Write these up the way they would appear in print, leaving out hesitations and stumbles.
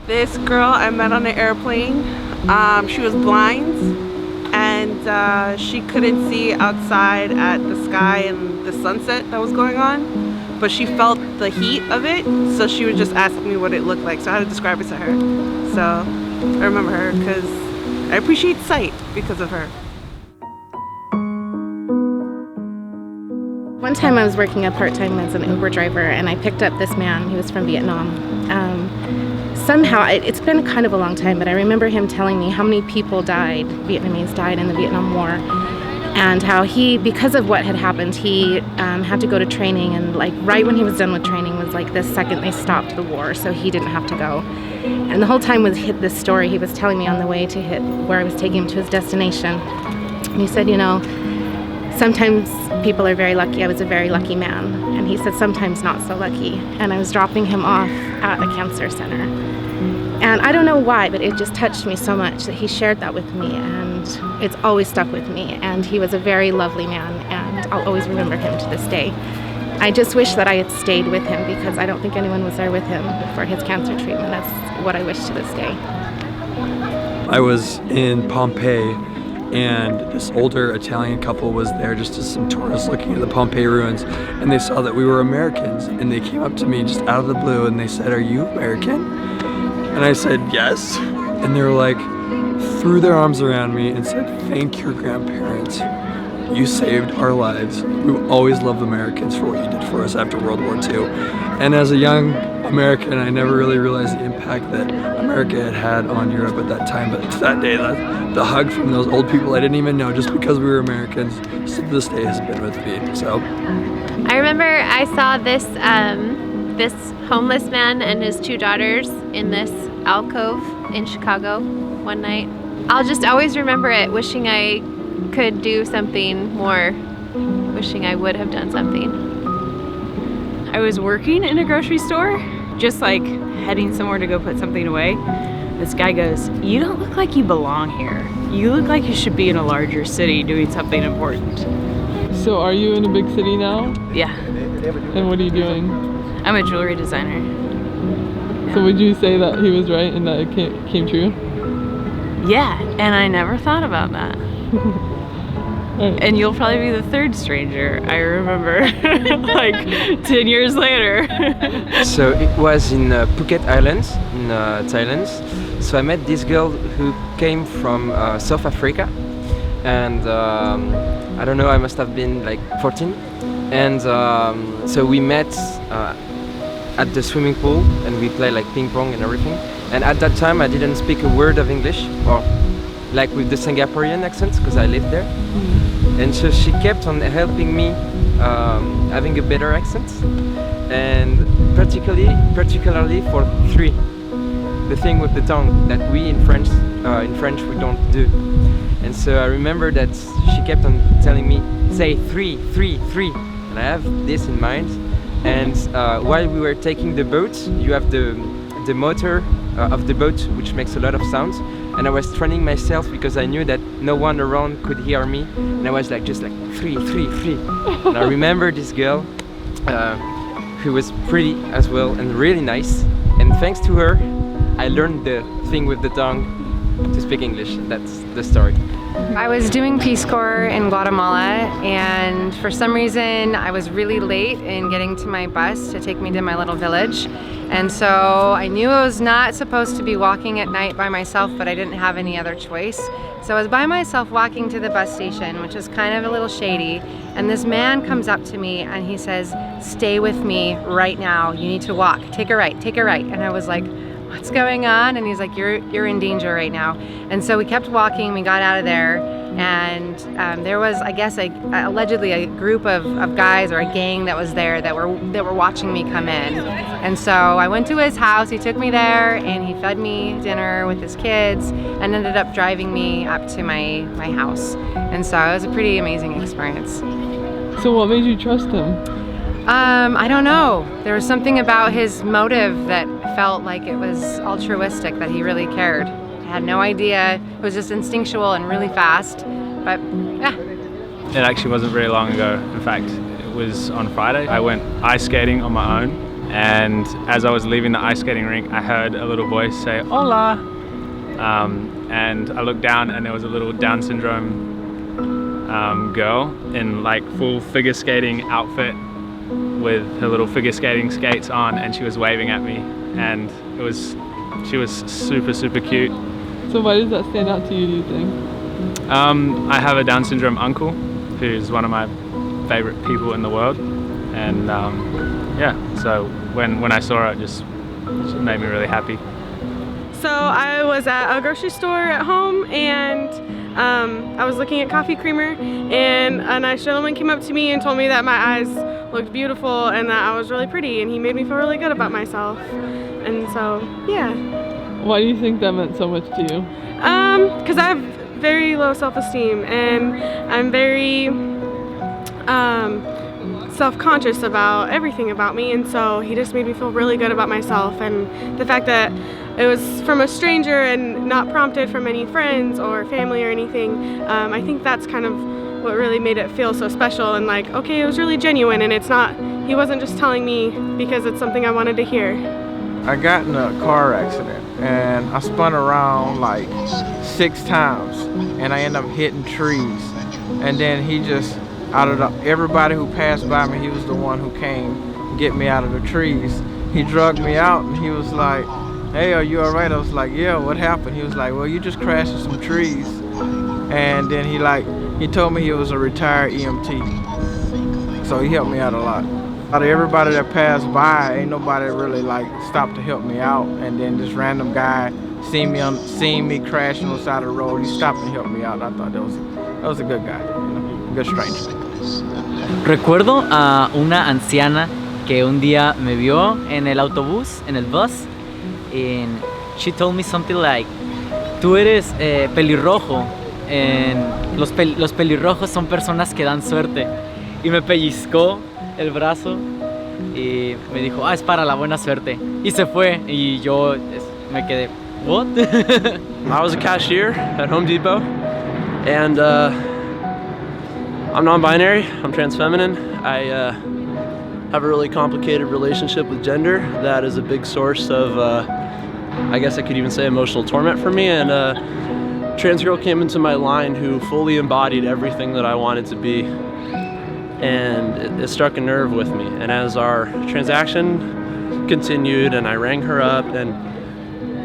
This girl I met on an airplane, she was blind and she couldn't see outside at the sky and the sunset that was going on, but she felt the heat of it, so she would just ask me what it looked like, so I had to describe it to her. So I remember her because I appreciate sight because of her. One time I was working a part-time as an Uber driver and I picked up this man who was from Vietnam. Somehow, it's been kind of a long time, but I remember him telling me how many people Vietnamese died in the Vietnam War, and how he, because of what had happened, he had to go to training, and like right when he was done with training was like the second they stopped the war, so he didn't have to go. And the whole time with this story, he was telling me on the way to where I was taking him to his destination. And he said, you know, sometimes people are very lucky. I was a very lucky man. And he said sometimes not so lucky. And I was dropping him off at a cancer center. And I don't know why, but it just touched me so much that he shared that with me, and it's always stuck with me. And he was a very lovely man, and I'll always remember him to this day. I just wish that I had stayed with him because I don't think anyone was there with him for his cancer treatment. That's what I wish to this day. I was in Pompeii, and this older Italian couple was there just as some tourists looking at the Pompeii ruins, and they saw that we were Americans, and they came up to me just out of the blue and they said, "Are you American?" And I said, "Yes." And they were like, threw their arms around me and said, "Thank your grandparents. You saved our lives. We will always love Americans for what you did for us after World War II." And as a young American, I never really realized the impact that America had on Europe at that time. But to that day, the hug from those old people I didn't even know just because we were Americans, to this day has been with me. So I remember I saw this homeless man and his two daughters in this alcove in Chicago one night. I'll just always remember it, wishing I could do something more, wishing I would have done something. I was working in a grocery store, just like heading somewhere to go put something away. This guy goes, "You don't look like you belong here. You look like you should be in a larger city doing something important." So are you in a big city now? Yeah, And what are you doing? I'm a jewelry designer. So would you say that he was right and that it came true? Yeah, and I never thought about that. Right. And you'll probably be the third stranger I remember, like 10 years later. So it was in Phuket Islands in Thailand. So I met this girl who came from South Africa, and I don't know, I must have been like 14. And so we met at the swimming pool, and we played like ping pong and everything. And at that time I didn't speak a word of English, or like with the Singaporean accent, because I lived there. And so she kept on helping me having a better accent, and particularly for three, the thing with the tongue that we in French we don't do. And so I remember that she kept on telling me, "Say three, three, three," and I have this in mind. And while we were taking the boat, you have the motor of the boat, which makes a lot of sounds. And I was training myself because I knew that no one around could hear me. And I was like, just like, three, three, three. And I remember this girl who was pretty as well and really nice. And thanks to her, I learned the thing with the tongue to speak English. That's the story. I was doing Peace Corps in Guatemala, and for some reason I was really late in getting to my bus to take me to my little village. And so I knew I was not supposed to be walking at night by myself, but I didn't have any other choice. So I was by myself walking to the bus station, which is kind of a little shady, and this man comes up to me and he says, "Stay with me right now, you need to walk, take a right, take a right." And I was like, "What's going on?" And he's like, you're in danger right now. And so we kept walking, we got out of there, and there was, I guess, allegedly a group of guys or a gang that was there that were watching me come in. And so I went to his house, he took me there, and he fed me dinner with his kids, and ended up driving me up to my house. And so it was a pretty amazing experience. So what made you trust him? I don't know. There was something about his motive that felt like it was altruistic, that he really cared. I had no idea. It was just instinctual and really fast, but yeah. It actually wasn't very long ago. In fact, it was on Friday. I went ice skating on my own And as I was leaving the ice skating rink, I heard a little voice say, "Hola!" And I looked down and there was a little Down syndrome girl in like full figure skating outfit with her little figure skating skates on, and she was waving at me, and she was super, super cute. So why does that stand out to you, do you think? I have a Down syndrome uncle who's one of my favorite people in the world, and yeah, so when I saw her, it just made me really happy. So I was at a grocery store at home, and I was looking at coffee creamer, and a nice gentleman came up to me and told me that my eyes looked beautiful and that I was really pretty, and he made me feel really good about myself. And so, yeah. Why do you think that meant so much to you? Because I have very low self-esteem, and I'm very self-conscious about everything about me, and so he just made me feel really good about myself. And the fact that it was from a stranger and not prompted from any friends or family or anything, I think that's kind of what really made it feel so special, and like, okay, it was really genuine, and he wasn't just telling me because it's something I wanted to hear. I got in a car accident and I spun around like 6 times and I ended up hitting trees, and then he just, out of everybody who passed by me, he was the one who came get me out of the trees. He drugged me out and he was like, "Hey, are you all right?" I was like, "Yeah, what happened?" He was like, "Well, you just crashed into some trees." And then he told me he was a retired EMT. So he helped me out a lot. Out of everybody that passed by, ain't nobody really like stopped to help me out. And then this random guy seeing me crashing on the side of the road, he stopped and helped me out. I thought that was a good guy, a good stranger. Recuerdo a una anciana que un día me vio en el autobús, en el bus, and she told me something like, "Tú eres pelirrojo, los pelirrojos son personas que dan suerte." Y me pellizcó el brazo y me dijo, "Es para la buena suerte." Y se fue y yo me quedé, "What?" I was a cashier at Home Depot, and I'm non-binary, I'm trans-feminine. I have a really complicated relationship with gender that is a big source of, I guess I could even say, emotional torment for me. And a trans girl came into my line who fully embodied everything that I wanted to be. And it struck a nerve with me. And as our transaction continued and I rang her up and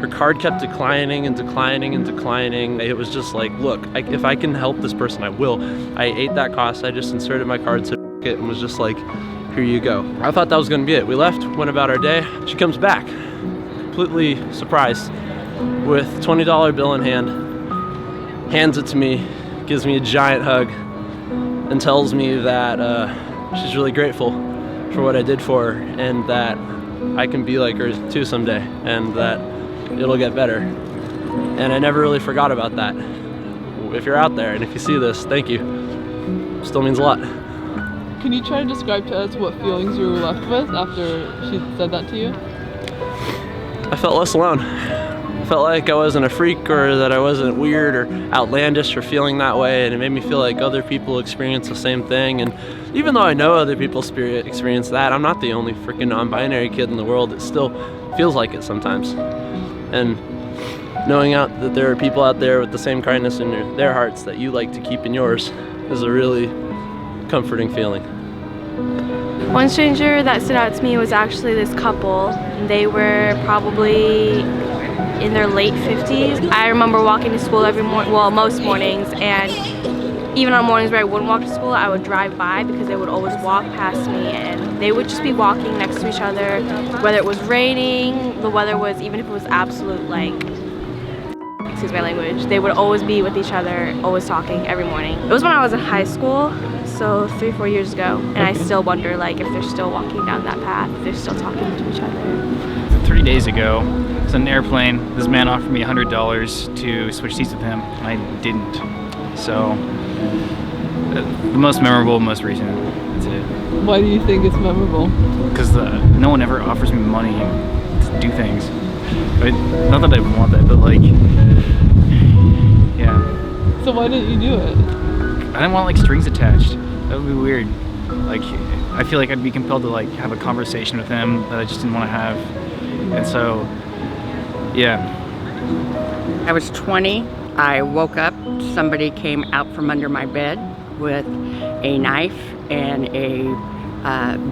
her card kept declining and declining and declining, it was just like, look, if I can help this person, I will. I ate that cost. I just inserted my card certificate and was just like, here you go. I thought that was gonna be it. We left, went about our day. She comes back, completely surprised, with $20 bill in hand, hands it to me, gives me a giant hug, and tells me that she's really grateful for what I did for her, and that I can be like her too someday, and that it'll get better. And I never really forgot about that. If you're out there and if you see this, thank you. Still means a lot. Can you try to describe to us what feelings you were left with after she said that to you? I felt less alone. I felt like I wasn't a freak, or that I wasn't weird or outlandish for feeling that way, and it made me feel like other people experience the same thing. And even though I know other people experience that, I'm not the only freaking non-binary kid in the world. It still feels like it sometimes. And knowing that there are people out there with the same kindness in their hearts that you like to keep in yours is a really comforting feeling. One stranger that stood out to me was actually this couple. They were probably in their late 50s. I remember walking to school every morning, well, most mornings, and even on mornings where I wouldn't walk to school, I would drive by because they would always walk past me, and they would just be walking next to each other, whether it was raining, the weather was, even if it was absolute, like, excuse my language, they would always be with each other, always talking every morning. It was when I was in high school, so 3-4 years ago, and I still wonder, like, if they're still walking down that path, if they're still talking to each other. 3 days ago, I was on an airplane. This man offered me $100 to switch seats with him, and I didn't. So, the most memorable, most recent. That's it. Why do you think it's memorable? Because no one ever offers me money to do things. But not that I want that, but like, yeah. So why didn't you do it? I didn't want like strings attached. That would be weird. Like, I feel like I'd be compelled to like have a conversation with him that I just didn't want to have. And so, yeah. I was 20. I woke up, somebody came out from under my bed with a knife and a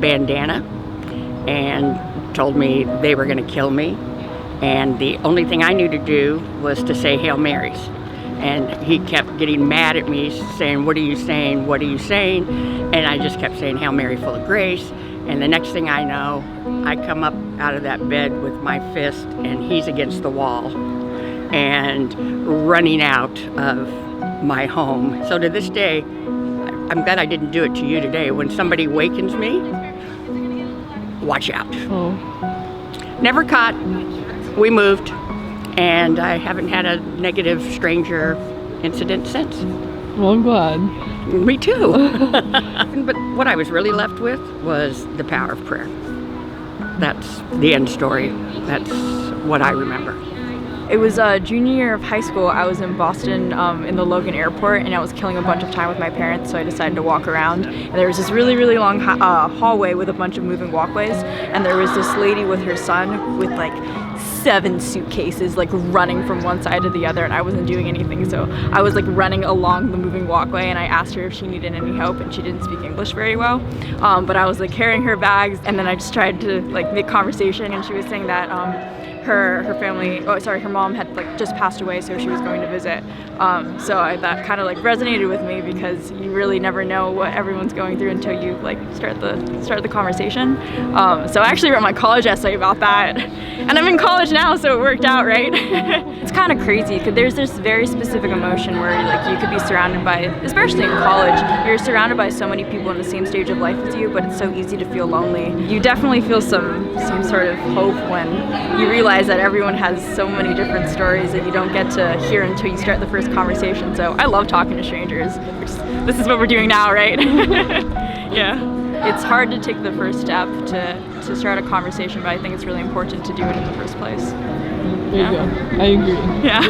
bandana and told me they were going to kill me. And the only thing I knew to do was to say Hail Marys. And he kept getting mad at me, saying, "What are you saying? What are you saying?" And I just kept saying, "Hail Mary, full of grace." And the next thing I know, I come up out of that bed with my fist, and he's against the wall and running out of my home. So to this day, I'm glad I didn't do it to you today. When somebody wakens me, watch out. Oh. Never caught. We moved. And I haven't had a negative stranger incident since. Well, I'm glad. Me too. But what I was really left with was the power of prayer. That's the end story. That's what I remember. It was junior year of high school. I was in Boston in the Logan airport, and I was killing a bunch of time with my parents, so I decided to walk around. And there was this really, really long hallway with a bunch of moving walkways, and there was this lady with her son with like 7 suitcases like running from one side to the other, and I wasn't doing anything, so I was like running along the moving walkway, and I asked her if she needed any help, and she didn't speak English very well, but I was like carrying her bags, and then I just tried to like make conversation, and she was saying that her family, her mom had like just passed away, so she was going to visit. So that kind of like resonated with me, because you really never know what everyone's going through until you like start the conversation. So I actually wrote my college essay about that, and I'm in college now, so it worked out, right? It's kind of crazy, because there's this very specific emotion where like you could be surrounded by, especially in college, you're surrounded by so many people in the same stage of life as you, but it's so easy to feel lonely. You definitely feel some sort of hope when you realize that everyone has so many different stories that you don't get to hear until you start the first conversation. So I love talking to strangers. This is what we're doing now, right? Yeah. It's hard to take the first step to start a conversation, but I think it's really important to do it in the first place. There you go. I agree. Yeah.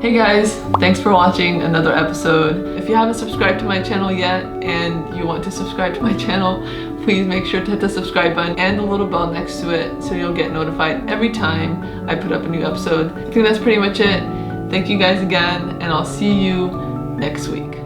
Hey guys, thanks for watching another episode. If you haven't subscribed to my channel yet and you want to subscribe to my channel, please make sure to hit the subscribe button and the little bell next to it so you'll get notified every time I put up a new episode. I think that's pretty much it. Thank you guys again, and I'll see you next week.